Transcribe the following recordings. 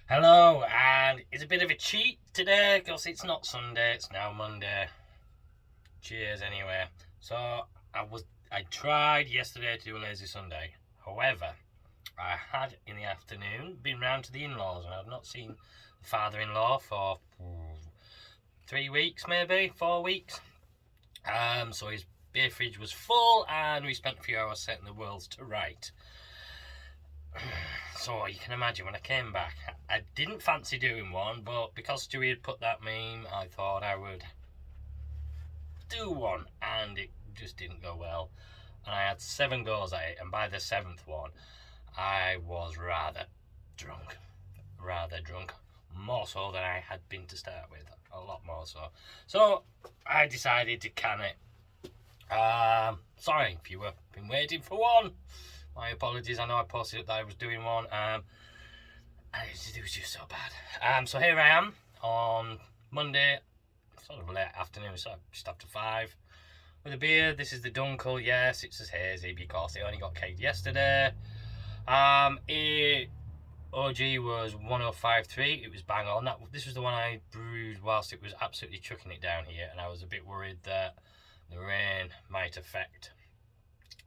Hello, and it's a bit of a cheat today because it's not Sunday, it's now Monday. Cheers anyway. So I tried yesterday to do a lazy Sunday. However, I had in the afternoon been round to the in-laws and I've not seen the father-in-law for 3 weeks, maybe 4 weeks. So his beer fridge was full and we spent a few hours setting the worlds to right. So you can imagine when I came back, I didn't fancy doing one, but because Stewie had put that meme, I thought I would do one, and it just didn't go well. And I had 7 goes at it, and by the 7th one, I was rather drunk. More so than I had been to start with, a lot more so. So I decided to can it. Sorry if you have been waiting for one. My apologies. I know I posted that I was doing one. And it was just so bad. So here I am on Monday, sort of late afternoon, so just after 5, with a beer. This is the Dunkel. Yes, it's as hazy because it only got kegged yesterday. OG was 1053. It was bang on. This was the one I brewed whilst it was absolutely chucking it down here, and I was a bit worried that the rain might affect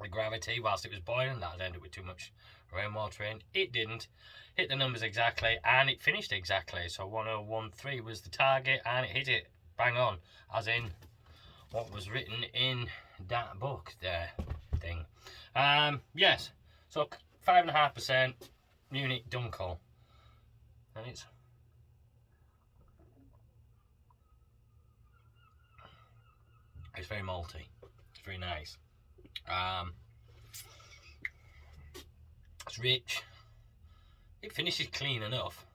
the gravity whilst it was boiling. That'd end up with too much rainwater in. It didn't. Hit the numbers exactly, and it finished exactly. So 1013 was the target, and it hit it bang on, as in what was written in that book there thing. Yes. So 5.5% Munich Dunkel, and it's very malty. It's very nice. It's rich. It finishes clean enough.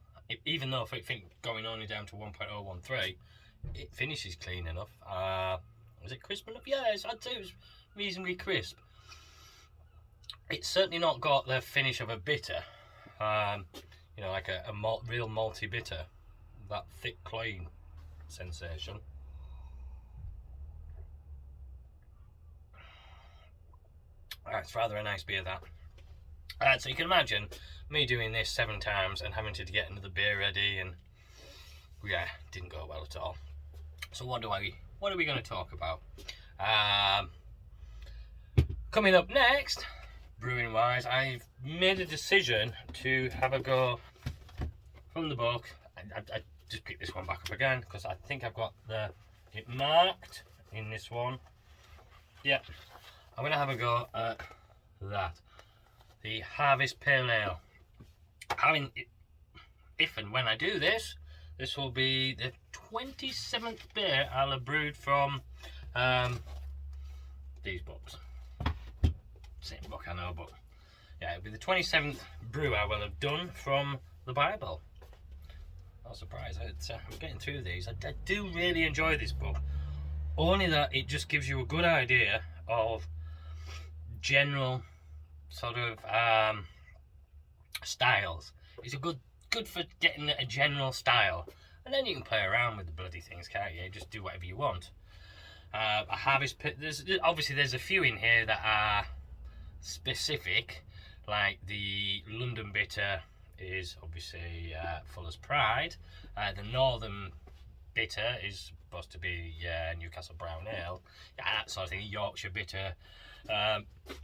Even though I think going only down to 1.013, it finishes clean enough. Was it crisp enough? Yes, I'd say it was reasonably crisp. It's certainly not got the finish of a bitter. Like a real malty bitter. That thick, clean sensation. It's rather a nice beer, that. So you can imagine me doing this 7 times and having to get another beer ready, and yeah, didn't go well at all. So what are we going to talk about? Coming up next, brewing wise, I've made a decision to have a go from the book. I just picked this one back up again because I think I've got it marked in this one. Yeah, I'm going to have a go at that. The Harvest Pale Ale. If and when I do this, this will be the 27th beer I'll have brewed from these books. Same book, I know, but yeah, it'll be the 27th brew I will have done from the Bible. Not surprised. I'm getting through these. I do really enjoy this book, only that it just gives you a good idea of general sort of styles. It's good for getting a general style, and then you can play around with the bloody things, can't you? Just do whatever you want. A harvest pit. There's a few in here that are specific, like the London Bitter is obviously Fuller's Pride. The Northern Bitter is supposed to be Newcastle Brown Ale. That sort of thing. Yorkshire Bitter.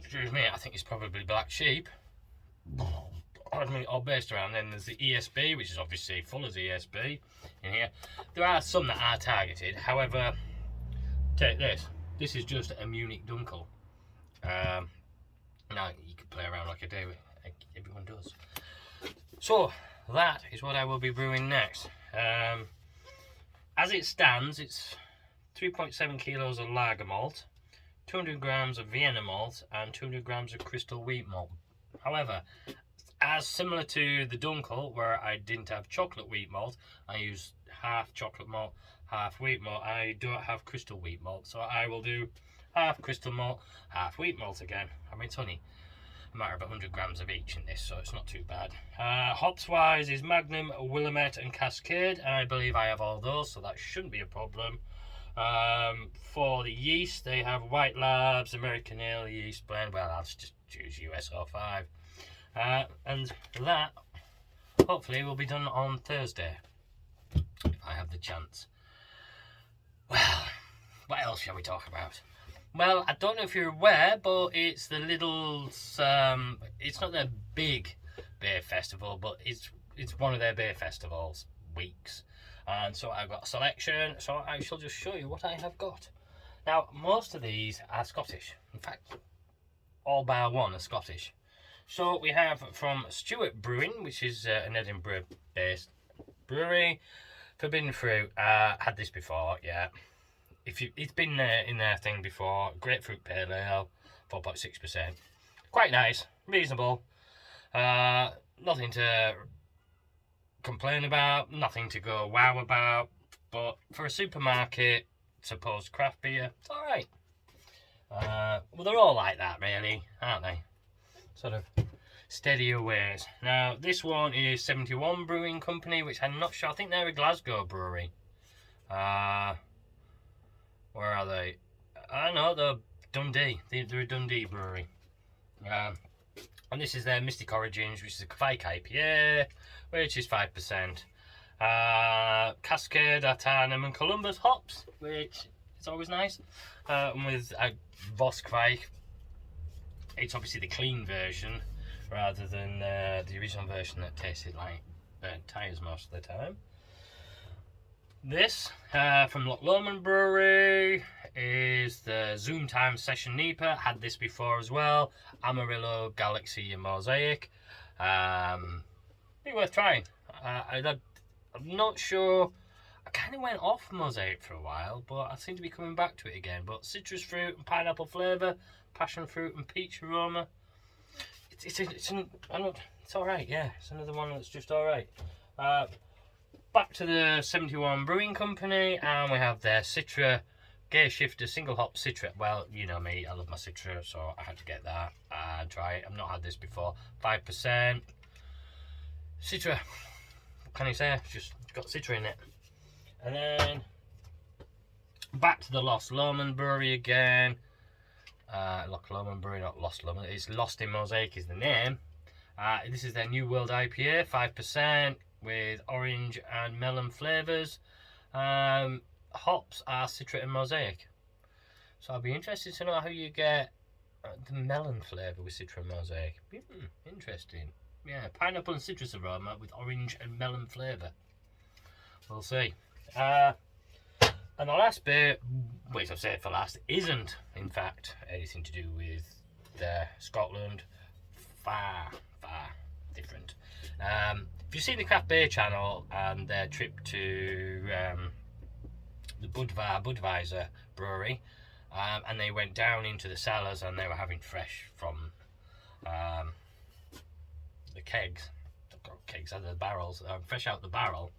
Excuse me, I think it's probably Black Sheep. All based around. Then there's the ESB, which is obviously Fuller's ESB in here. There are some that are targeted. However, take this. This is just a Munich Dunkel. Now you can play around like I do. Everyone does. So that is what I will be brewing next. As it stands, it's 3.7 kilos of lager malt, 200 grams of Vienna malt, and 200 grams of crystal wheat malt. However, as similar to the Dunkel, where I didn't have chocolate wheat malt, I used half chocolate malt, half wheat malt. I don't have crystal wheat malt, so I will do half crystal malt, half wheat malt again. I mean, it's only a matter of 100 grams of each in this, so it's not too bad. Hops wise is Magnum, Willamette, and Cascade, and I believe I have all those, so that shouldn't be a problem. For the yeast, they have White Labs, American Ale yeast blend. Well, I'll just choose USO5. And that hopefully will be done on Thursday, if I have the chance. Well, what else shall we talk about? Well, I don't know if you're aware, but it's the Lidl's, it's not their big beer festival, but it's one of their beer festivals weeks. And so I've got a selection, so I shall just show you what I have got. Now, most of these are Scottish. In fact, all bar one are Scottish. So we have from Stewart Brewing, which is an Edinburgh-based brewery. Forbidden Fruit, had this before, yeah. It's been in their thing before. Grapefruit Pale Ale, 4.6%. Quite nice, reasonable. Nothing to complain about, nothing to go wow about. But for a supermarket, supposed craft beer, it's alright. Well, they're all like that, really, aren't they? Sort of steadier ways. Now, this one is 71 Brewing Company, which I'm not sure. I think they're a Glasgow brewery. Where are they? I know, they're Dundee. They're a Dundee brewery. And this is their Mystic Origins, which is a Kvike IPA, which is 5%. Cascade, Artarnum, and Columbus hops, which is always nice. And with Voss Kvike, it's obviously the clean version rather than the original version that tasted like burnt tyres most of the time. This from Loch Lomond Brewery is the Zoom Time Session NEPA. Had this before as well. Amarillo, Galaxy, and Mosaic. Be worth trying. I'm not sure. I kind of went off Mosaic for a while, but I seem to be coming back to it again. But citrus fruit and pineapple flavour, passion fruit and peach aroma. It's all right. Yeah, it's another one that's just all right. Back to the 71 Brewing Company, and we have their Citra Gear Shifter Single Hop Citra. Well, you know me, I love my Citra, so I had to get that and try it. I've not had this before. 5%. Citra, what can you say? It's just got Citra in it. And then back to the Lost Lomond Brewery again. Loch Lomond Brewery, not Lost Lomond. It's Lost in Mosaic is the name. This is their New World IPA, 5%. With orange and melon flavours. Hops are Citra and Mosaic. So I'll be interested to know how you get the melon flavour with Citra and Mosaic. Interesting. Yeah, pineapple and citrus aroma with orange and melon flavour. We'll see. And the last bit, which I've said for last, isn't in fact anything to do with Scotland. Far different. If you've seen the Craft Beer channel and their trip to the Budweiser brewery, and they went down into the cellars and they were having fresh from the kegs out of the barrels, fresh out the barrel.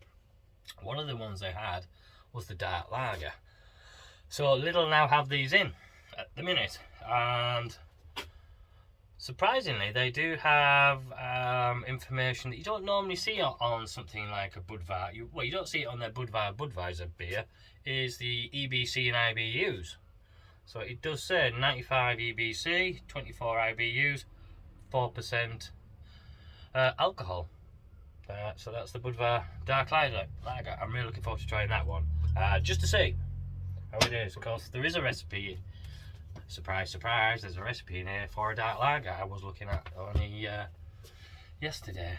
One of the ones they had was the dark lager. So Lidl now have these in at the minute, and surprisingly, they do have information that you don't normally see on something like a Budweiser. You don't see it on their Budweiser beer, is the EBC and IBUs. So it does say 95 EBC, 24 IBUs, 4% alcohol. So that's the Budweiser Dark Lager. I'm really looking forward to trying that one. Just to see how it is, because there is a recipe. Surprise, surprise, there's a recipe in here for a dark lager I was looking at only yesterday.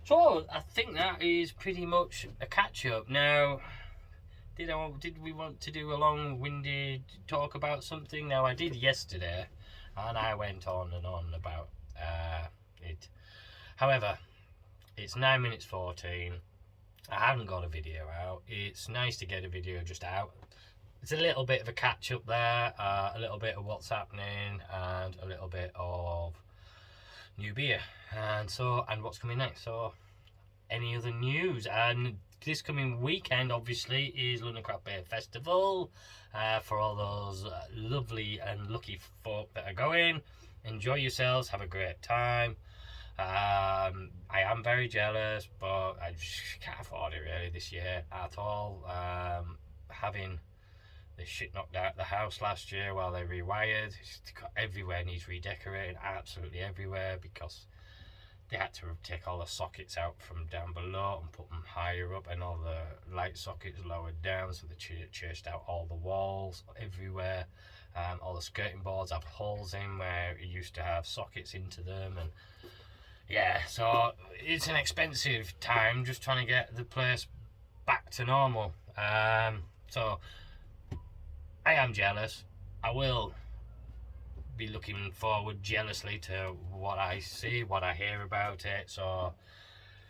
So I think that is pretty much a catch-up. Now, did we want to do a long-winded talk about something? Now, I did yesterday, and I went on and on about it. However, it's 9 minutes 14. I haven't got a video out. It's nice to get a video just out. It's a little bit of a catch up there, a little bit of what's happening, and a little bit of new beer, and what's coming next. So, any other news? And this coming weekend, obviously, is London Craft Beer Festival. For all those lovely and lucky folk that are going, enjoy yourselves, have a great time. I am very jealous, but I just can't afford it really this year at all. Having the shit knocked out of the house last year while they rewired. Everywhere needs redecorating, absolutely everywhere, because they had to take all the sockets out from down below and put them higher up, and all the light sockets lowered down, so they chased out all the walls everywhere. All the skirting boards have holes in where you used to have sockets into them, and yeah, so it's an expensive time just trying to get the place back to normal. So I am jealous. I will be looking forward jealously to what I see, what I hear about it. So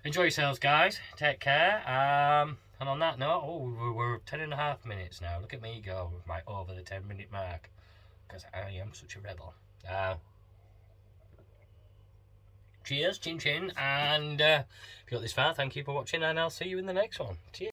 enjoy yourselves, guys. Take care. And on that note, we're 10.5 minutes now. Look at me go, right over the 10-minute mark, because I am such a rebel. Cheers, chin chin, and if you got this far, thank you for watching, and I'll see you in the next one. Cheers.